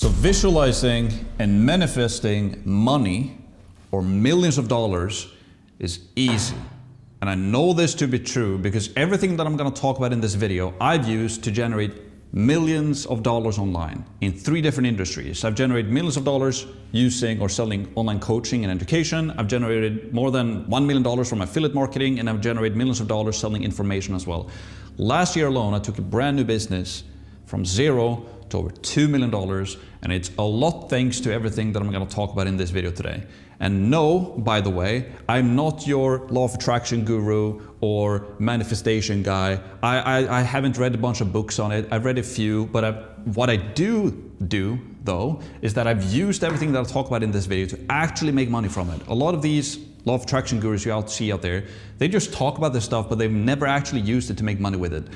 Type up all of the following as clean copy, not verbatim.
So visualizing and manifesting money or millions of dollars is easy. And I know this to be true because everything that I'm going to talk about in this video, I've used to generate millions of dollars online in 3 different industries. I've generated millions of dollars using or selling online coaching and education. I've generated more than $1 million from affiliate marketing, and I've generated millions of dollars selling information as well. Last year alone, I took a brand new business from zero to over $2 million, and it's a lot thanks to everything that I'm going to talk about in this video today. And no, by the way, I'm not your law of attraction guru or manifestation guy. I haven't read a bunch of books on it. I've read a few, but what I do though is that I've used everything that I'll talk about in this video to actually make money from it. A lot of these law of attraction gurus you see out there, they just talk about this stuff, but they've never actually used it to make money with it.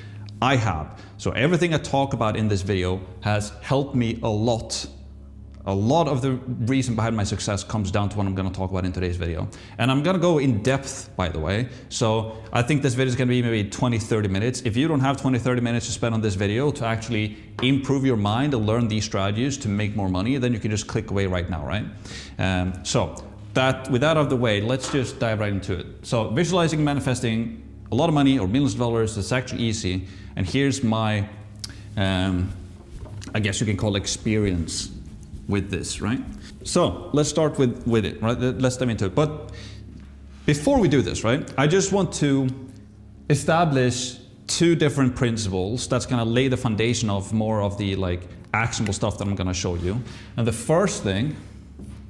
I have. So everything I talk about in this video has helped me a lot. A lot of the reason behind my success comes down to what I'm going to talk about in today's video. And I'm going to go in depth, by the way. So I think this video is going to be maybe 20-30 minutes. If you don't have 20-30 minutes to spend on this video to actually improve your mind and learn these strategies to make more money, then you can just click away right now, right? With that out of the way, let's just dive right into it. So visualizing, manifesting a lot of money or millions of dollars, it's actually easy. And here's my, I guess you can call it experience with this, right? So let's start with it, right? Let's dive into it. But before we do this, right, I just want to establish 2 different principles that's gonna lay the foundation of more of the actionable stuff that I'm gonna show you. And the first thing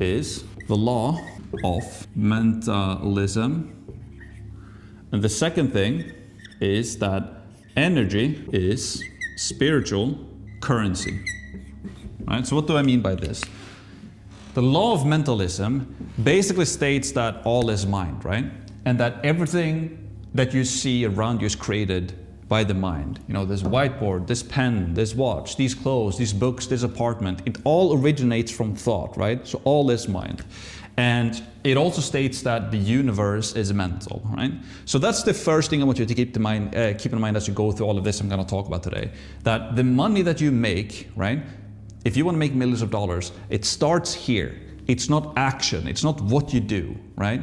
is the law of mentalism. And the second thing is that energy is spiritual currency. Right? So what do I mean by this? The law of mentalism basically states that all is mind, right? And that everything that you see around you is created by the mind. You know, this whiteboard, this pen, this watch, these clothes, these books, this apartment, it all originates from thought, right? So all is mind. And it also states that the universe is mental, right? So that's the first thing I want you to keep in mind as you go through all of this I'm going to talk about today. That the money that you make, right? If you want to make millions of dollars, it starts here. It's not action. It's not what you do, right?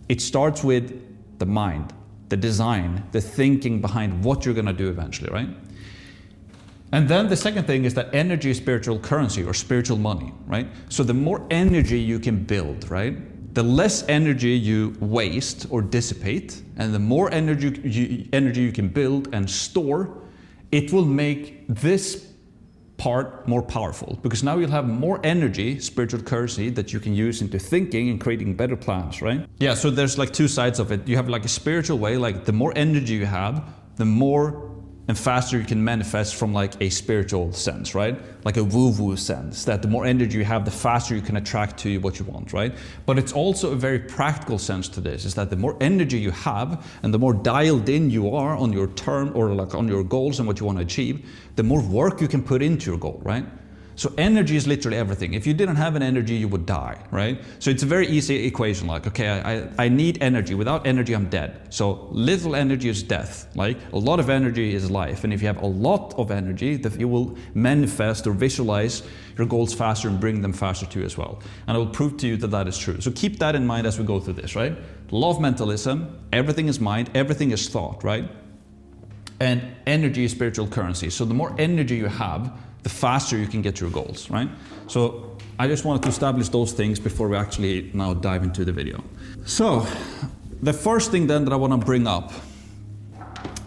It starts with the mind, the design, the thinking behind what you're going to do eventually, right? And then the second thing is that energy is spiritual currency or spiritual money, right? So the more energy you can build, right? The less energy you waste or dissipate, and the more energy you can build and store, it will make this part more powerful, because now you'll have more energy, spiritual currency, that you can use into thinking and creating better plans, right? Yeah, so there's 2 sides of it. You have a spiritual way, the more energy you have, the more and faster you can manifest from a spiritual sense, right? Like a woo-woo sense, that the more energy you have, the faster you can attract to you what you want, right? But it's also a very practical sense to this, is that the more energy you have and the more dialed in you are on your term or on your goals and what you want to achieve, the more work you can put into your goal, right? So energy is literally everything. If you didn't have an energy, you would die, right? So it's a very easy equation, okay, I need energy. Without energy, I'm dead. So little energy is death. A lot of energy is life. And if you have a lot of energy, that you will manifest or visualize your goals faster and bring them faster to you as well. And I will prove to you that that is true. So keep that in mind as we go through this, right? Law of mentalism, everything is mind, everything is thought, right? And energy is spiritual currency. So the more energy you have, the faster you can get to your goals, right? So I just wanted to establish those things before we actually now dive into the video. So the first thing then that I want to bring up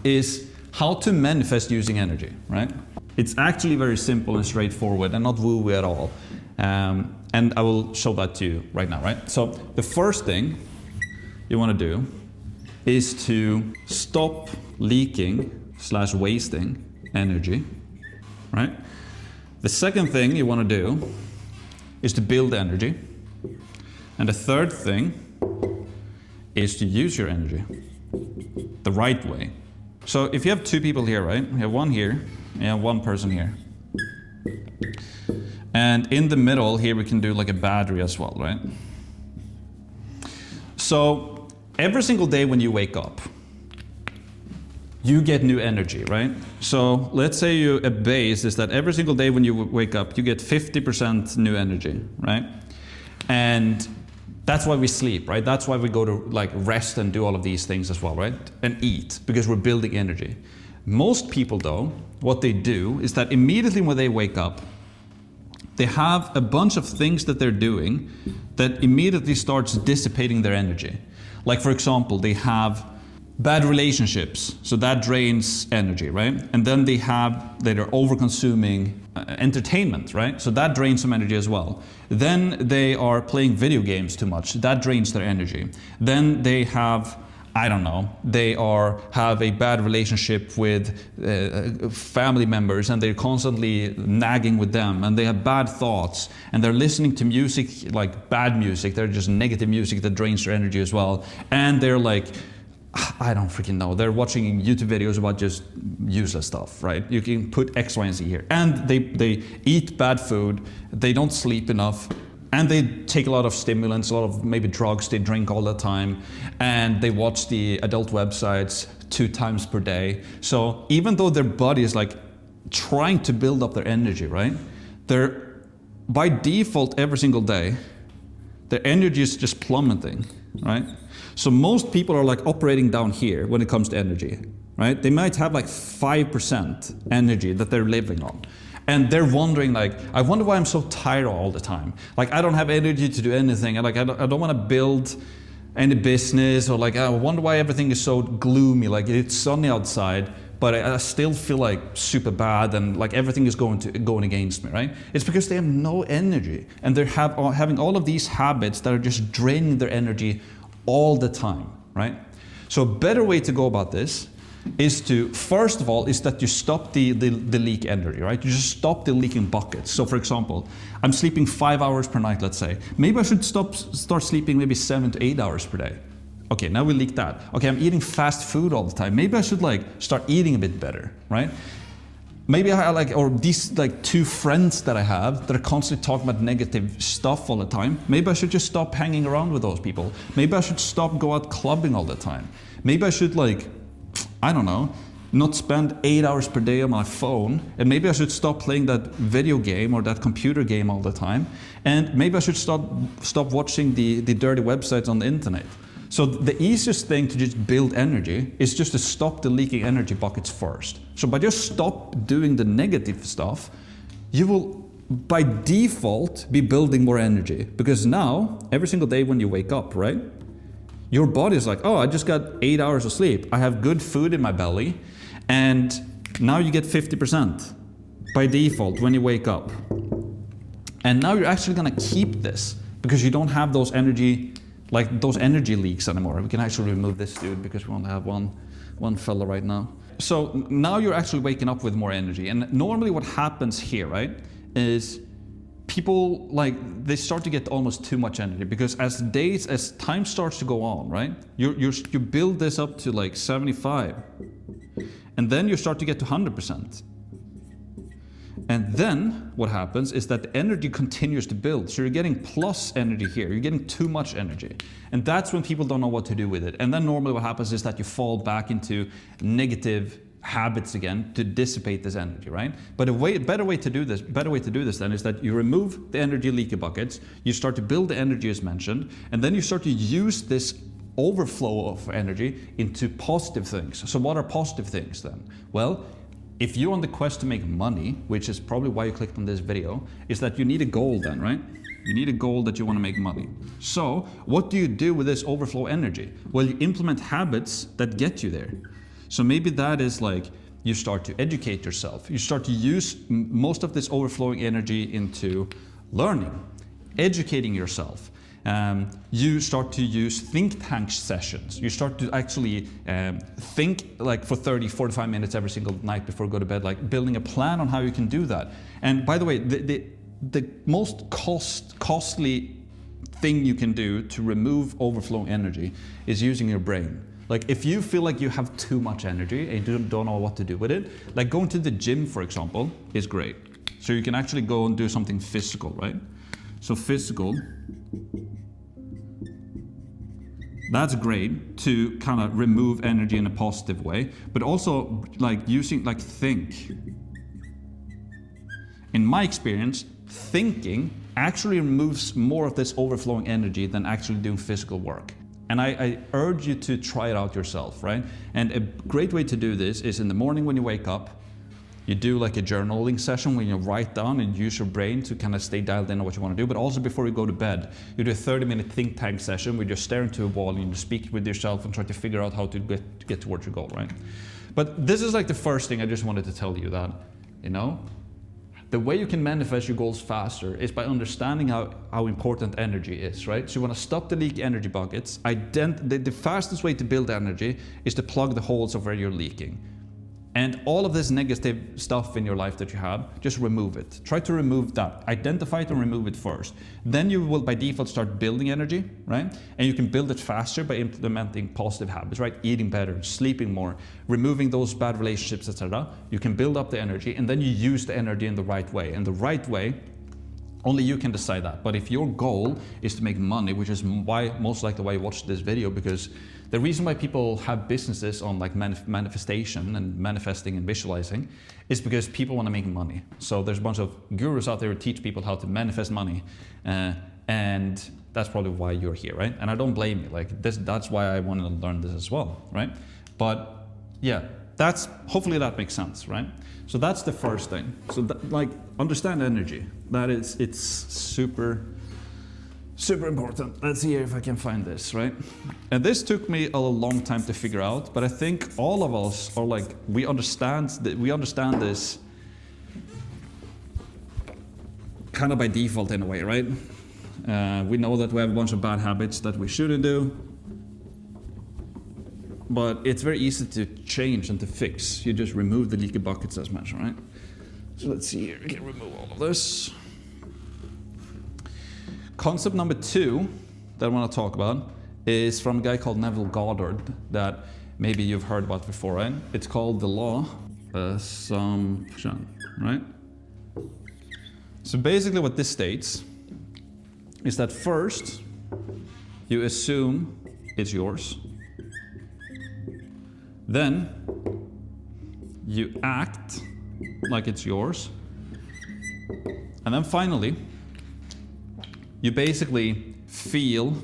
is how to manifest using energy, right? It's actually very simple and straightforward and not woo-woo at all. And I will show that to you right now, right? So the first thing you want to do is to stop leaking/wasting energy, right? The second thing you want to do is to build energy. And the third thing is to use your energy the right way. So if you have 2 people here, right? You have one here, and you have one person here. And in the middle here, we can do a battery as well, right? So every single day when you wake up, you get new energy, right? So let's say a base is that every single day when you wake up, you get 50% new energy, right? And that's why we sleep, right? That's why we go to like rest and do all of these things as well, right? And eat, because we're building energy. Most people though, what they do is that immediately when they wake up, they have a bunch of things that they're doing that immediately starts dissipating their energy. Like for example, they have bad relationships, so that drains energy, right? And then they're over-consuming entertainment, right? So that drains some energy as well. Then they are playing video games too much, that drains their energy. Then they have, I don't know, have a bad relationship with family members and they're constantly nagging with them, and they have bad thoughts, and they're listening to music, like bad music, they're just negative music that drains their energy as well. And they're like, I don't freaking know, they're watching YouTube videos about just useless stuff, right? You can put X, Y, and Z here. And they eat bad food, they don't sleep enough, and they take a lot of stimulants, a lot of maybe drugs, they drink all the time, and they watch the adult websites 2 times per day. So even though their body is like trying to build up their energy, right? They're, by default every single day, their energy is just plummeting, right? So most people are like operating down here when it comes to energy, right? They might have like 5% energy that they're living on. And they're wondering like, I wonder why I'm so tired all the time. Like I don't have energy to do anything. And like I don't want to build any business, or like I wonder why everything is so gloomy. Like it's sunny outside, but I still feel like super bad, and like everything is going against me, right? It's because they have no energy, and they're having all of these habits that are just draining their energy all the time, right? So a better way to go about this is to, first of all, is that you stop the leak energy, right? You just stop the leaking buckets. So for example, I'm sleeping 5 hours per night, let's say. Maybe I should start sleeping maybe 7 to 8 hours per day. Okay, now we leak that. Okay, I'm eating fast food all the time. Maybe I should like start eating a bit better, right? Maybe I like, or these like 2 friends that I have that are constantly talking about negative stuff all the time. Maybe I should just stop hanging around with those people. Maybe I should stop go out clubbing all the time. Maybe I should like, I don't know, not spend 8 hours per day on my phone. And maybe I should stop playing that video game or that computer game all the time. And maybe I should stop watching the dirty websites on the internet. So the easiest thing to just build energy is just to stop the leaking energy buckets first. So by just stop doing the negative stuff, you will by default be building more energy. Because now, every single day when you wake up, right? Your body is like, oh, I just got 8 hours of sleep. I have good food in my belly. And now you get 50% by default when you wake up. And now you're actually gonna keep this because you don't have those energy leaks anymore. We can actually remove this dude because we only have one fella right now. So now you're actually waking up with more energy. And normally what happens here, right, is people they start to get almost too much energy, because as time starts to go on, right, you build this up to like 75, and then you start to get to 100%. And then what happens is that the energy continues to build. So you're getting plus energy here. You're getting too much energy. And that's when people don't know what to do with it. And then normally what happens is that you fall back into negative habits again to dissipate this energy, right? But a better way to do this then is that you remove the energy leaky buckets, you start to build the energy as mentioned, and then you start to use this overflow of energy into positive things. So what are positive things then? Well, if you're on the quest to make money, which is probably why you clicked on this video, is that you need a goal then, right? You need a goal that you want to make money. So what do you do with this overflow energy? Well, you implement habits that get you there. So maybe that is like you start to educate yourself. You start to use most of this overflowing energy into learning, educating yourself. You start to use think tank sessions. You start to actually think like for 30, 45 minutes every single night before you go to bed, like building a plan on how you can do that. And by the way, the most costly thing you can do to remove overflowing energy is using your brain. Like if you feel like you have too much energy and you don't know what to do with it, like going to the gym, for example, is great. So you can actually go and do something physical, right? So physical That's great to kind of remove energy in a positive way, but also like using, like, think. In my experience, thinking actually removes more of this overflowing energy than actually doing physical work. And I urge you to try it out yourself, right? And a great way to do this is in the morning when you wake up, you do like a journaling session when you write down and use your brain to kind of stay dialed in on what you want to do. But also before you go to bed, you do a 30-minute think tank session where you're staring to a wall and you speak with yourself and try to figure out how to get towards your goal, right? But this is like the first thing I just wanted to tell you, that, you know, the way you can manifest your goals faster is by understanding how important energy is, right? So you want to stop the leak energy buckets. The fastest way to build energy is to plug the holes of where you're leaking. And all of this negative stuff in your life that you have, just remove it. Try to remove that. Identify it and remove it first. Then you will by default start building energy, right? And you can build it faster by implementing positive habits, right? Eating better, sleeping more, removing those bad relationships, etc. You can build up the energy, and then you use the energy in the right way. And the right way, only you can decide that. But if your goal is to make money, which is most likely why you watched this video, because the reason why people have businesses on like manifestation and manifesting and visualizing is because people want to make money. So there's a bunch of gurus out there who teach people how to manifest money, and that's probably why you're here, right? And I don't blame you. Like that's why I wanted to learn this as well, right? But yeah, hopefully that makes sense, right? So that's the first thing. So like understand energy. It's super important. Let's see here if I can find this, right? And this took me a long time to figure out, but I think all of us are like, we understand this kind of by default in a way, right? We know that we have a bunch of bad habits that we shouldn't do, but it's very easy to change and to fix. You just remove the leaky buckets as mentioned, right? So let's see here, we can remove all of this. Concept number 2 that I want to talk about is from a guy called Neville Goddard that maybe you've heard about before, right? It's called the law of assumption, right? So basically what this states is that first you assume it's yours, then you act like it's yours, and then finally you basically feel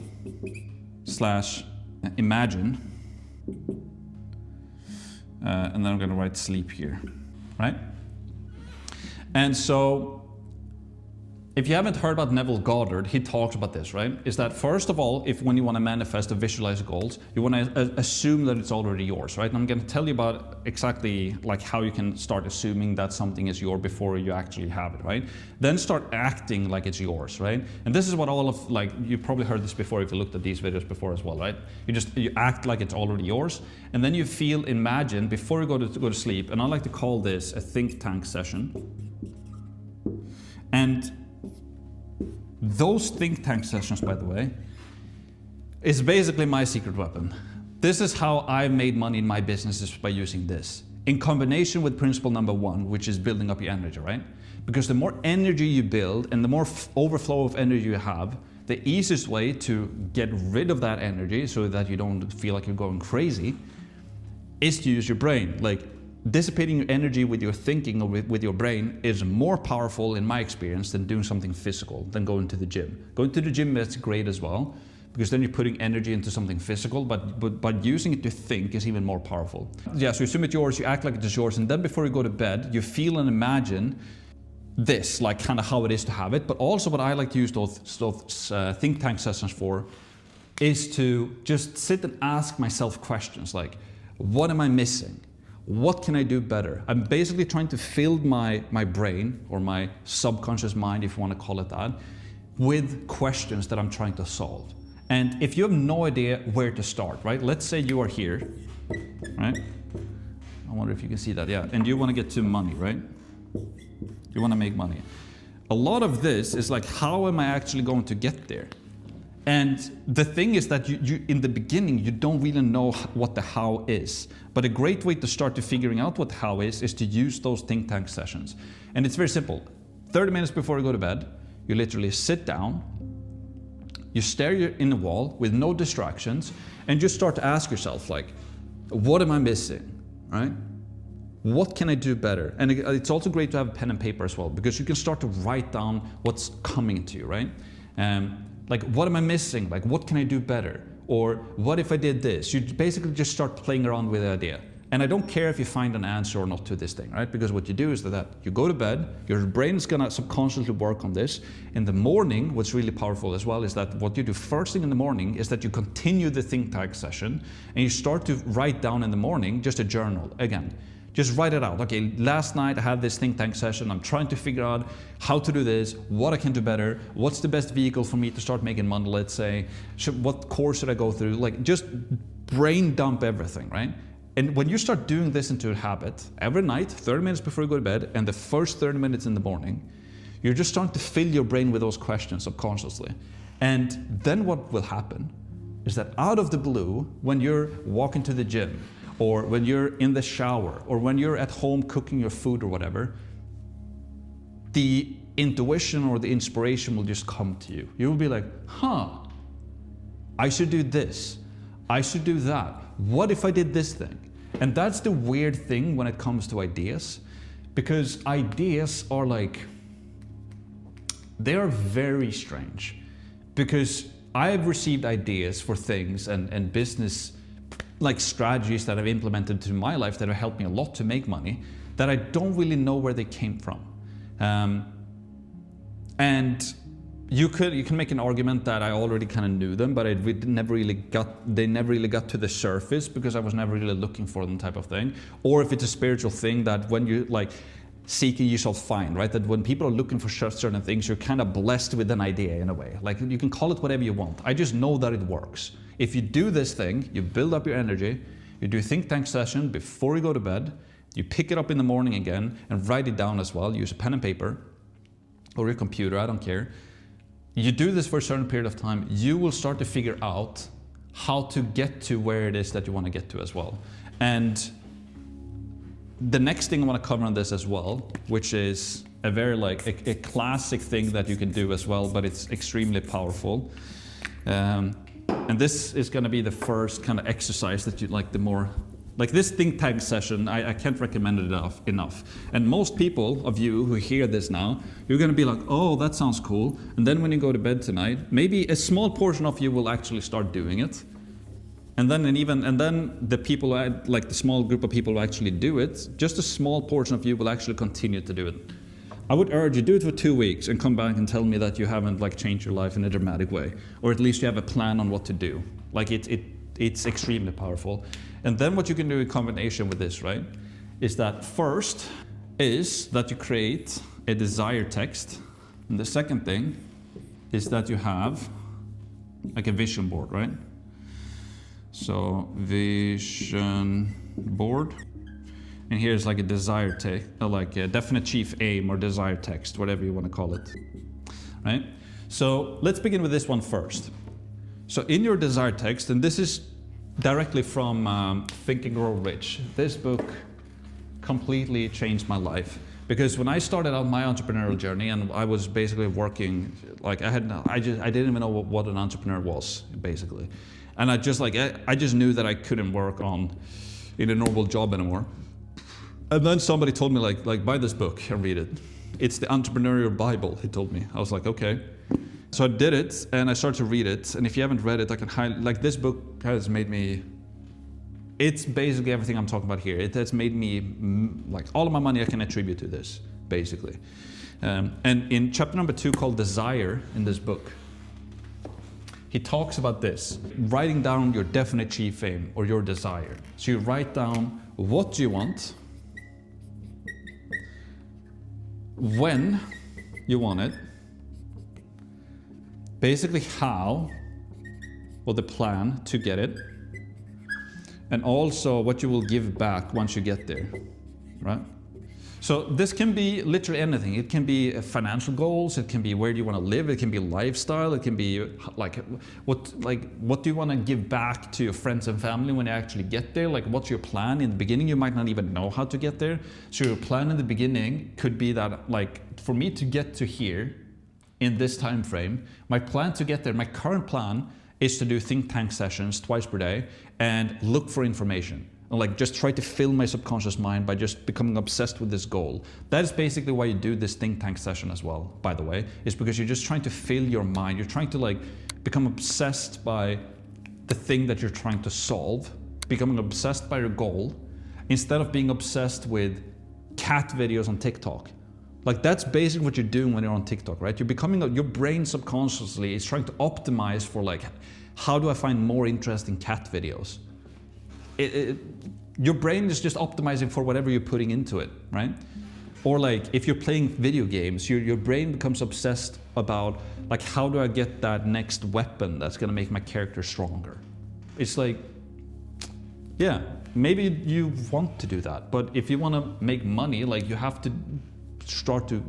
/ imagine, and then I'm going to write sleep here, right? And so if you haven't heard about Neville Goddard, he talks about this, right? Is that first of all, when you want to manifest or visualize goals, you want to assume that it's already yours, right? And I'm going to tell you about exactly like how you can start assuming that something is yours before you actually have it, right? Then start acting like it's yours, right? And this is what you probably heard this before if you looked at these videos before as well, right? You act like it's already yours, and then you imagine before you go to sleep, and I like to call this a think tank session. And those think tank sessions, by the way, is basically my secret weapon. This is how I made money in my businesses, by using this in combination with principle number 1, which is building up your energy, right? Because the more energy you build and the more overflow of energy you have, the easiest way to get rid of that energy so that you don't feel like you're going crazy is to use your brain. Like, dissipating your energy with your thinking or with your brain is more powerful in my experience than doing something physical, than going to the gym. Going to the gym is great as well, because then you're putting energy into something physical, but using it to think is even more powerful. Yeah, so you assume it's yours, you act like it's yours, and then before you go to bed, you feel and imagine this, like kind of how it is to have it. But also what I like to use those think tank sessions for is to just sit and ask myself questions like, what am I missing? What can I do better? I'm basically trying to fill my brain, or my subconscious mind, if you want to call it that, with questions that I'm trying to solve. And if you have no idea where to start, right? Let's say you are here, right? I wonder if you can see that, yeah. And you want to get to money, right? You want to make money. A lot of this is like, how am I actually going to get there? And the thing is that you in the beginning, you don't really know what the how is. But a great way to start to figuring out what the how is to use those think tank sessions. And it's very simple. 30 minutes before you go to bed, you literally sit down You stare in the wall with no distractions and just start to ask yourself, like, what am I missing, right? What can I do better? And it's also great to have a pen and paper as well, because you can start to write down what's coming to you, right? Like, what am I missing? Like, what can I do better? Or what if I did this? You basically just start playing around with the idea. And I don't care if you find an answer or not to this thing, right? Because what you do is that you go to bed, your brain is gonna subconsciously work on this. In the morning, what's really powerful as well is that what you do first thing in the morning is that you continue the think tank session and you start to write down in the morning, just a journal again. Just write it out. Okay, last night I had this think tank session. I'm trying to figure out how to do this, what I can do better, what's the best vehicle for me to start making money, let's say, what course should I go through? Like, just brain dump everything, right? And when you start doing this into a habit, every night, 30 minutes before you go to bed, and the first 30 minutes in the morning, you're just starting to fill your brain with those questions subconsciously. And then what will happen is that out of the blue, when you're walking to the gym, or when you're in the shower, or when you're at home cooking your food or whatever, the intuition or the inspiration will just come to you. You will be like, I should do this. I should do that. What if I did this thing? And that's the weird thing when it comes to ideas, because ideas are like, they are very strange. Because I've received ideas for things and business like strategies that I've implemented to my life that have helped me a lot to make money, that I don't really know where they came from. And you can make an argument that I already kind of knew them, but they never really got to the surface because I was never really looking for them, type of thing. Or if it's a spiritual thing that when you like seeking, you shall find, right? That when people are looking for certain things, you're kind of blessed with an idea in a way. Like, you can call it whatever you want. I just know that it works. If you do this thing, you build up your energy, you do a think tank session before you go to bed, you pick it up in the morning again and write it down as well. Use a pen and paper or your computer, I don't care. You do this for a certain period of time, you will start to figure out how to get to where it is that you want to get to as well. And the next thing I want to cover on this as well, which is a very like a classic thing that you can do as well, but it's extremely powerful. And this is going to be the first kind of exercise that you like, the more like this think tank session, I can't recommend it enough. And most people of you who hear this now, you're going to be like, oh, that sounds cool. And then when you go to bed tonight, maybe a small portion of you will actually start doing it. And then the people, like the small group of people who actually do it, just a small portion of you will actually continue to do it. I would urge you, do it for 2 weeks and come back and tell me that you haven't like changed your life in a dramatic way, or at least you have a plan on what to do. Like it's extremely powerful. And then what you can do in combination with this, right, is that first is that you create a desired text. And the second thing is that you have like a vision board, right? So vision board. And here's like a desired text, like a definite chief aim or desired text, whatever you want to call it, right? So let's begin with this one first. So in your desired text, and this is directly from Think and Grow Rich. This book completely changed my life, because when I started out my entrepreneurial journey, and I was basically working, like I didn't even know what an entrepreneur was, basically. And I just knew that I couldn't work in a normal job anymore. And then somebody told me like buy this book and read it. It's the Entrepreneurial Bible, he told me. I was like, okay. So I did it and I started to read it. And if you haven't read it, I can highlight, like this book has made me, it's basically everything I'm talking about here. It has made me, like all of my money I can attribute to this, basically. And in chapter number 2 called Desire in this book, he talks about this, writing down your definite chief aim or your desire. So you write down what you want, when you want it, basically how, or the plan to get it, and also what you will give back once you get there, right? So this can be literally anything. It can be financial goals, it can be where do you want to live, it can be lifestyle, it can be like what do you want to give back to your friends and family when you actually get there? Like what's your plan? In the beginning you might not even know how to get there. So your plan in the beginning could be that, like, for me to get to here, in this time frame. My plan to get there, my current plan is to do think tank sessions twice per day and look for information. And like just try to fill my subconscious mind by just becoming obsessed with this goal. That is basically why you do this think tank session as well, by the way, is because you're just trying to fill your mind. You're trying to like become obsessed by the thing that you're trying to solve, becoming obsessed by your goal, instead of being obsessed with cat videos on TikTok. Like that's basically what you're doing when you're on TikTok, right? You're becoming, your brain subconsciously is trying to optimize for like, how do I find more interesting cat videos? Your brain is just optimizing for whatever you're putting into it, right? Or like if you're playing video games, your brain becomes obsessed about like, how do I get that next weapon that's gonna make my character stronger? It's like, yeah, maybe you want to do that, but if you wanna make money, like you have to start to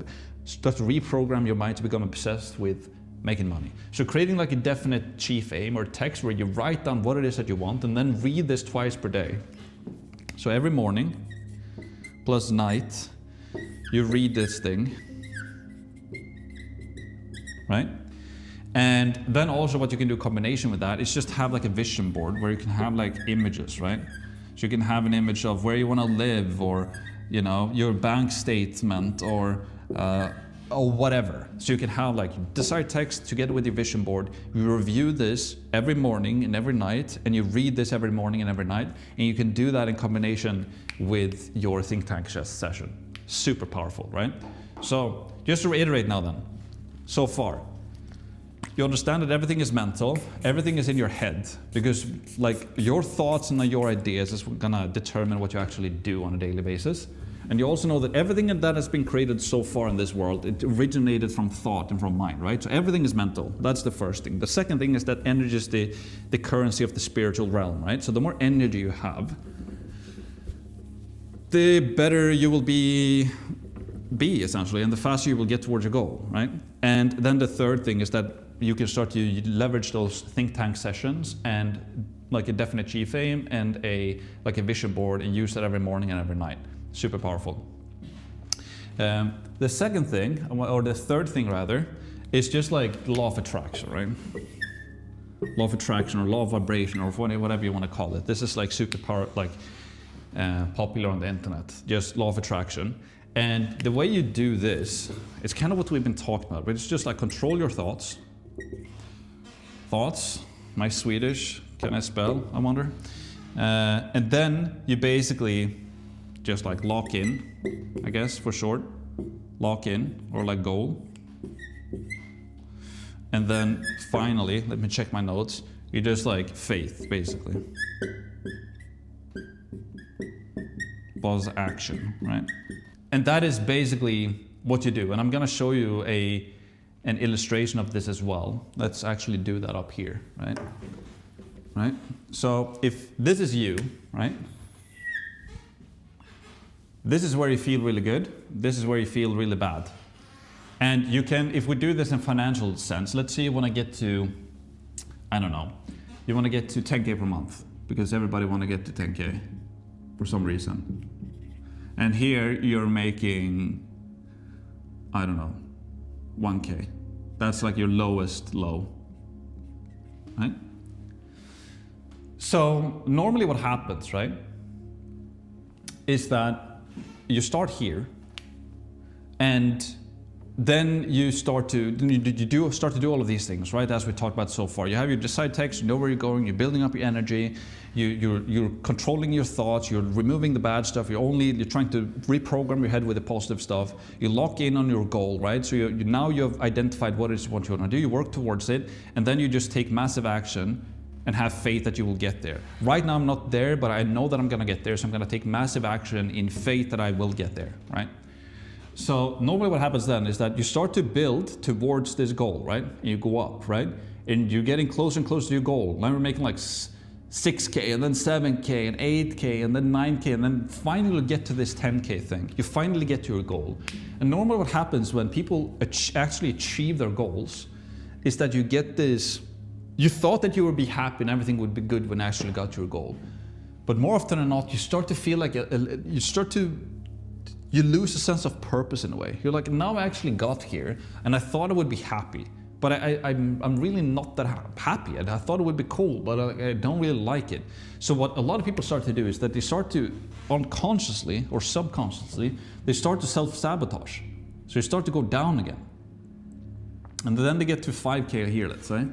reprogram your mind to become obsessed with making money. So creating like a definite chief aim or text where you write down what it is that you want and then read this twice per day. So every morning plus night, you read this thing, right? And then also what you can do in combination with that is just have like a vision board where you can have like images, right? So you can have an image of where you want to live, or you know, your bank statement, or whatever. So you can have like desired text together with your vision board. You review this every morning and every night, and you read this every morning and every night, and you can do that in combination with your think tank session. Super powerful, right? So just to reiterate now then, so far, you understand that everything is mental, everything is in your head, because like your thoughts and your ideas is gonna determine what you actually do on a daily basis. And you also know that everything that has been created so far in this world, it originated from thought and from mind, right? So everything is mental. That's the first thing. The second thing is that energy is the currency of the spiritual realm, right? So the more energy you have, the better you will be essentially, and the faster you will get towards your goal, right? And then the third thing is that you can start to leverage those think tank sessions and like a definite chief aim and a vision board, and use that every morning and every night. Super powerful. The second thing, or the third thing rather, is just like law of attraction, right? Law of attraction or law of vibration or whatever you want to call it. This is like super popular on the internet, just law of attraction. And the way you do this, it's kind of what we've been talking about, but it's just like control your thoughts. Thoughts, my Swedish, can I spell, I wonder? And then you basically just like lock in, I guess for short, lock in, or like goal. And then finally, let me check my notes, you just like faith, basically. Was action, right? And that is basically what you do. And I'm gonna show you an illustration of this as well. Let's actually do that up here, right? Right? So if this is you, right? This is where you feel really good. This is where you feel really bad. And you can, if we do this in financial sense, let's say you want to get to, I don't know, you want to get to 10K per month, because everybody want to get to 10K for some reason. And here you're making, I don't know, 1K. That's like your lowest low, right? So normally what happens, right, is that you start here, and then you start to do all of these things, right? As we talked about so far, you have your desired text, you know where you're going, you're building up your energy, you're controlling your thoughts, you're removing the bad stuff, you're trying to reprogram your head with the positive stuff. You lock in on your goal, right? So now you've identified what you want to do, you work towards it, and then you just take massive action and have faith that you will get there. Right now I'm not there, but I know that I'm gonna get there, so I'm gonna take massive action in faith that I will get there, right? So normally what happens then is that you start to build towards this goal, right? And you go up, right? And you're getting closer and closer to your goal. Now we're making like 6K, and then 7K, and 8K, and then 9K, and then finally you get to this 10K thing. You finally get to your goal. And normally what happens when people actually achieve their goals is that you get this, you thought that you would be happy and everything would be good when you actually got your goal. But more often than not, you start to feel like, you start to you lose a sense of purpose in a way. You're like, now I actually got here, and I thought I would be happy, but I'm really not that happy. And I thought it would be cool, but I don't really like it. So what a lot of people start to do is that they start to unconsciously or subconsciously, they start to self-sabotage. So you start to go down again. And then they get to 5K here, let's say.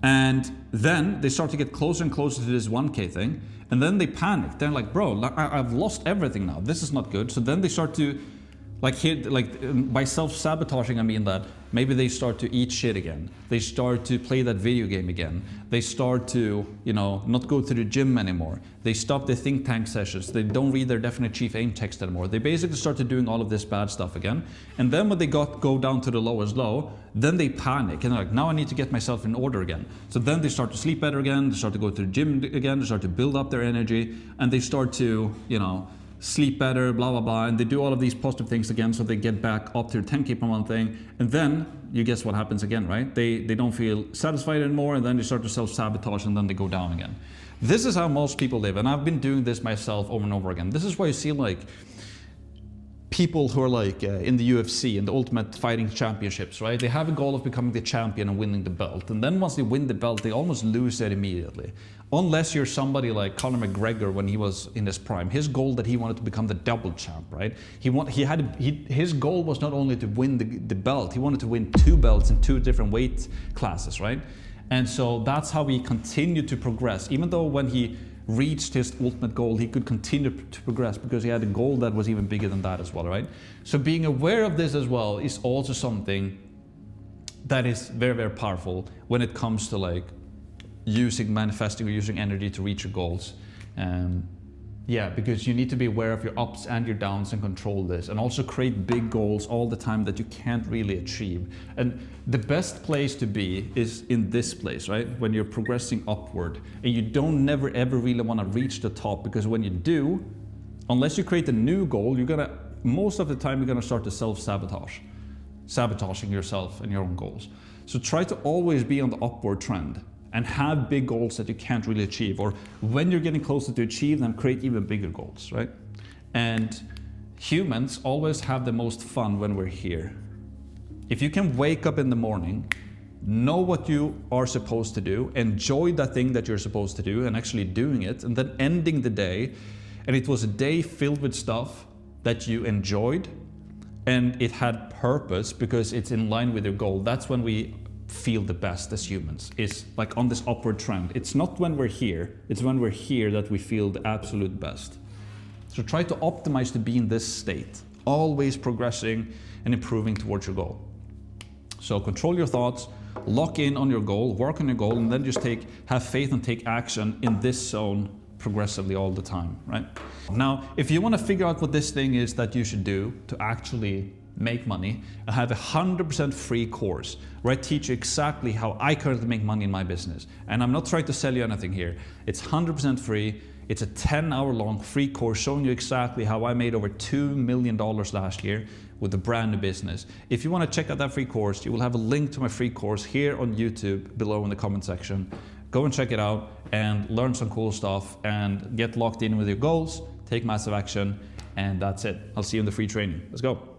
And then they start to get closer and closer to this 1K thing. And then they panic. They're like, bro, I've lost everything now. This is not good. So then they start to, by self-sabotaging, I mean that maybe they start to eat shit again. They start to play that video game again. They start to, not go to the gym anymore. They stop their think tank sessions. They don't read their definite chief aim text anymore. They basically started doing all of this bad stuff again. And then when they go down to the lowest low, then they panic and they're like, now I need to get myself in order again. So then they start to sleep better again. They start to go to the gym again. They start to build up their energy, and they start to, sleep better, blah, blah, blah. And they do all of these positive things again, so they get back up to 10K per month thing. And then you guess what happens again, right? They don't feel satisfied anymore, and then they start to self-sabotage, and then they go down again. This is how most people live, and I've been doing this myself over and over again. This is why you see people who are in the UFC, in the Ultimate Fighting Championships, right? They have a goal of becoming the champion and winning the belt. And then once they win the belt, they almost lose it immediately. Unless you're somebody like Conor McGregor when he was in his prime. His goal that he wanted to become the double champ, right? His goal was not only to win the belt, he wanted to win 2 belts in 2 different weight classes, right? And so that's how he continued to progress. Even though when he reached his ultimate goal, he could continue to progress because he had a goal that was even bigger than that as well, right? So being aware of this as well is also something that is very, very powerful when it comes to manifesting or using energy to reach your goals. Because you need to be aware of your ups and your downs and control this, and also create big goals all the time that you can't really achieve. And the best place to be is in this place, right? When you're progressing upward, and you don't never ever really want to reach the top, because when you do, unless you create a new goal, most of the time you're gonna start to sabotaging yourself and your own goals. So try to always be on the upward trend, and have big goals that you can't really achieve, or when you're getting closer to achieve them, create even bigger goals, right? And humans always have the most fun when we're here. If you can wake up in the morning, know what you are supposed to do, enjoy that thing that you're supposed to do and actually doing it, and then ending the day, and it was a day filled with stuff that you enjoyed, and it had purpose because it's in line with your goal, that's when we feel the best as humans, is on this upward trend. It's not when we're here, it's when we're here that we feel the absolute best. So try to optimize to be in this state, always progressing and improving towards your goal. So control your thoughts, lock in on your goal, work on your goal, and then just have faith and take action in this zone progressively all the time, right? Now, if you want to figure out what this thing is that you should do to actually make money, I have a 100% free course where I teach you exactly how I currently make money in my business. And I'm not trying to sell you anything here. It's 100% free. It's a 10-hour-long free course showing you exactly how I made over $2 million last year with a brand new business. If you want to check out that free course, you will have a link to my free course here on YouTube below in the comment section. Go and check it out and learn some cool stuff and get locked in with your goals, take massive action, and that's it. I'll see you in the free training. Let's go.